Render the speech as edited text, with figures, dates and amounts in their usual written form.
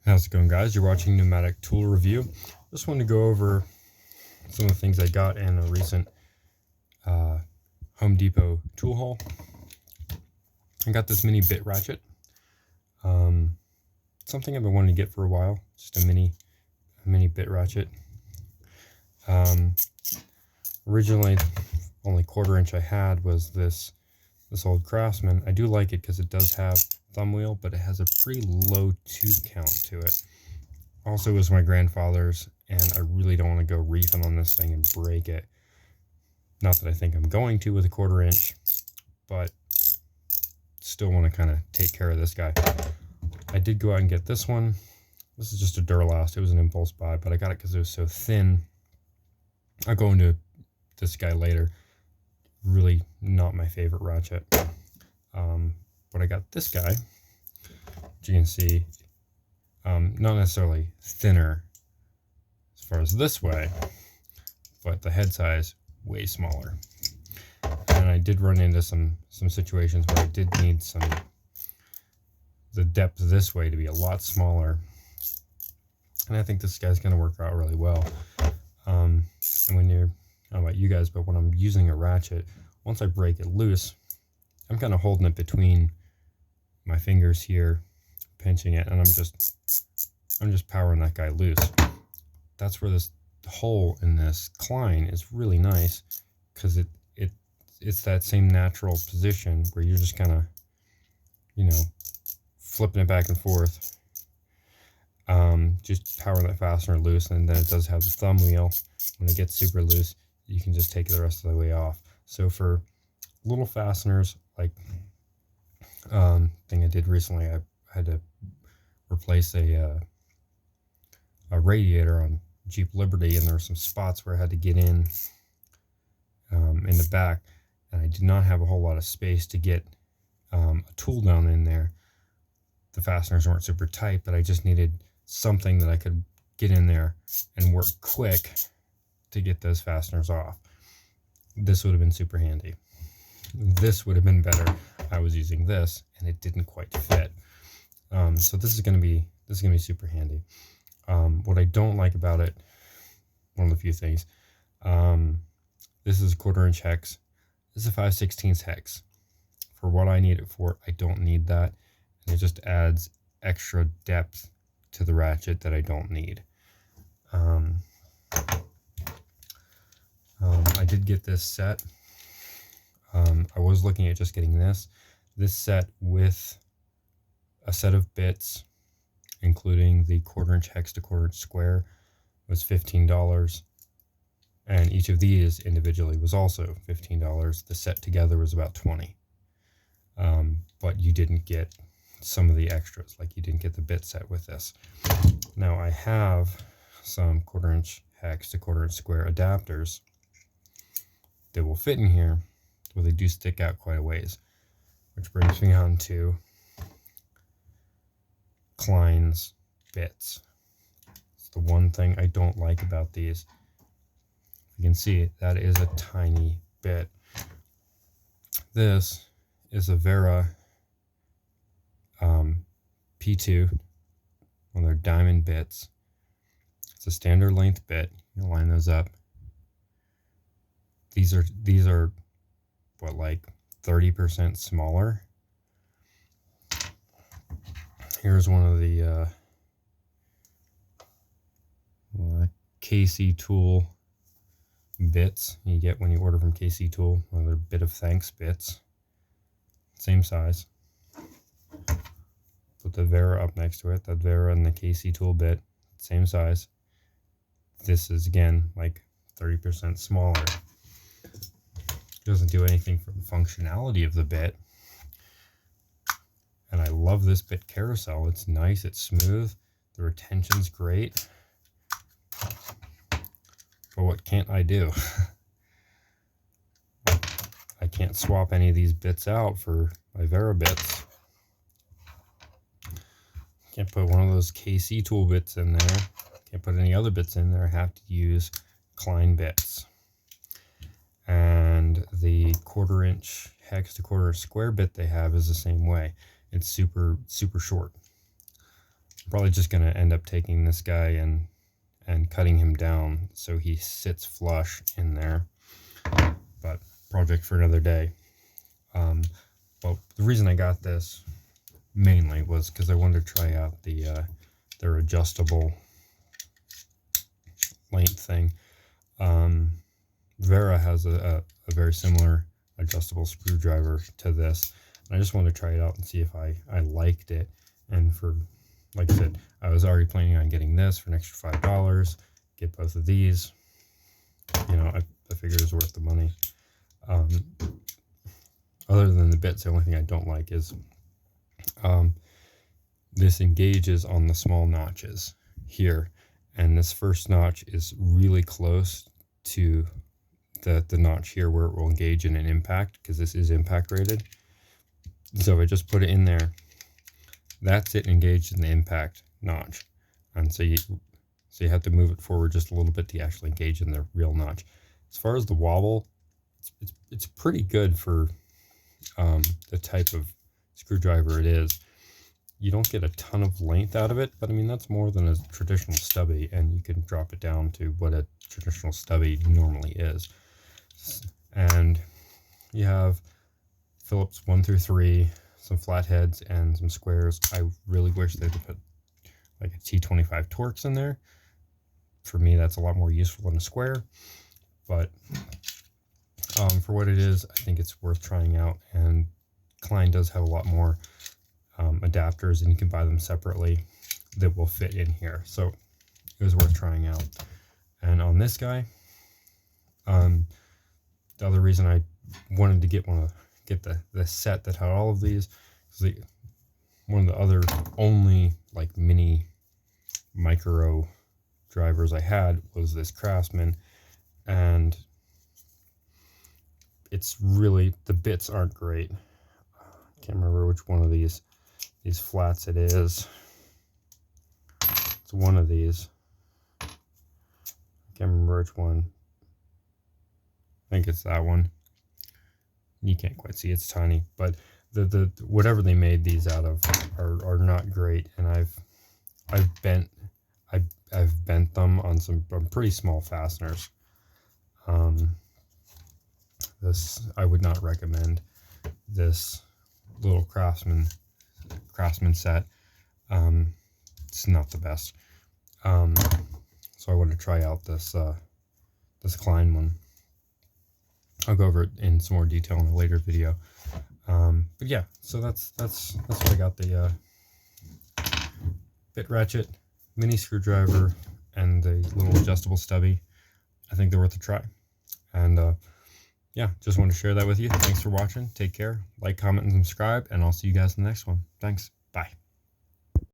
How's it going, guys? You're watching Pneumatic Tool Review. Just wanted to go over some of the things I got in a recent Home Depot tool haul. I got this mini bit ratchet. Something I've been wanting to get for a while. Just a mini bit ratchet. Originally, only 1/4 inch I had was this old Craftsman. I do like it because it does have thumb wheel, but it has a pretty low tooth count to it. Also, it was my grandfather's, and I really don't want to go reefing on this thing and break it. Not that I think I'm going to with a 1/4 inch, but still want to kind of take care of this guy. I did go out and get this one. This is just a Duralast. It was an impulse buy, but I got it because it was so thin. I'll go into this guy later. Really not my favorite ratchet. But I got this guy, which you can see, not necessarily thinner as far as this way, but the head size way smaller. And I did run into some situations where I did need the depth this way to be a lot smaller. And I think this guy's going to work out really well. And when you're, I don't know about you guys, but when I'm using a ratchet, once I break it loose, I'm kind of holding it between my fingers here, pinching it, and I'm just powering that guy loose. That's where this hole in this Klein is really nice, because it's that same natural position where you're just kind of, flipping it back and forth, just powering that fastener loose. And then it does have the thumb wheel. When it gets super loose, you can just take it the rest of the way off. So for little fasteners, like thing I did recently, I had to replace a radiator on Jeep Liberty, and there were some spots where I had to get in the back, and I did not have a whole lot of space to get a tool down in there. The fasteners weren't super tight, but I just needed something that I could get in there and work quick to get those fasteners off. This would have been super handy. This would have been better. I was using this and it didn't quite fit. So this is going to be super handy. What I don't like about it, one of the few things, this is a 1/4 inch hex. This is a 5/16 hex. For what I need it for, I don't need that. And it just adds extra depth to the ratchet that I don't need. I did get this set. I was looking at just getting this set with a set of bits, including the 1/4 inch hex to 1/4 inch square, was $15. And each of these individually was also $15. The set together was about $20. But you didn't get some of the extras, like you didn't get the bit set with this. Now I have some 1/4 inch hex to 1/4 inch square adapters that will fit in here, but they do stick out quite a ways, which brings me on to Klein's bits. It's the one thing I don't like about these. You can see that is a tiny bit. This is a Vera P2, one of their diamond bits. It's a standard length bit. You line those up. These are what, like 30% smaller. Here's one of the KC Tool bits you get when you order from KC Tool, one of their bit of thanks bits. Same size. Put the Vera up next to it. That Vera and the KC Tool bit, same size. This is again like 30% smaller. Doesn't do anything for the functionality of the bit. And I love this bit carousel. It's nice, it's smooth, the retention's great. But what can't I do? I can't swap any of these bits out for my Vera bits. Can't put one of those KC Tool bits in there. Can't put any other bits in there. I have to use Klein bits. And the 1/4 inch hex to 1/4 inch square bit they have is the same way. It's super short. probably just going to end up taking this guy and cutting him down so he sits flush in there. But project for another day. Well, the reason I got this mainly was because I wanted to try out their adjustable length thing. Vera has a very similar adjustable screwdriver to this. And I just wanted to try it out and see if I liked it. And for, like I said, I was already planning on getting this for an extra $5. Get both of these. You know, I figured it was worth the money. Other than the bits, the only thing I don't like is this engages on the small notches here. And this first notch is really close to the notch here where it will engage in an impact, because this is impact rated. So if I just put it in there, that's it engaged in the impact notch. And so you have to move it forward just a little bit to actually engage in the real notch. As far as the wobble, it's pretty good for the type of screwdriver it is. You don't get a ton of length out of it, but I mean, that's more than a traditional stubby, and you can drop it down to what a traditional stubby normally is. And you have Phillips 1 through 3, some flatheads and some squares. I really wish they would put like a T25 Torx in there. For me, that's a lot more useful than a square, but for what it is, I think it's worth trying out. And Klein does have a lot more adapters, and you can buy them separately that will fit in here. So it was worth trying out. And on this guy, the other reason I wanted to get the set that had all of these is one of the other only like mini micro drivers I had was this Craftsman, and it's really, the bits aren't great. Can't remember which one of these flats it is. It's one of these. Can't remember which one. I think it's that one. You can't quite see, it's tiny, but the whatever they made these out of are not great, and I've bent them on some pretty small fasteners. This, I would not recommend this little Craftsman set. It's not the best. So I want to try out this Klein one. I'll go over it in some more detail in a later video. But yeah, so that's what I got: the bit ratchet, mini screwdriver, and the little adjustable stubby. I think they're worth a try. And yeah, just wanted to share that with you. Thanks for watching. Take care. Like, comment, and subscribe, and I'll see you guys in the next one. Thanks. Bye.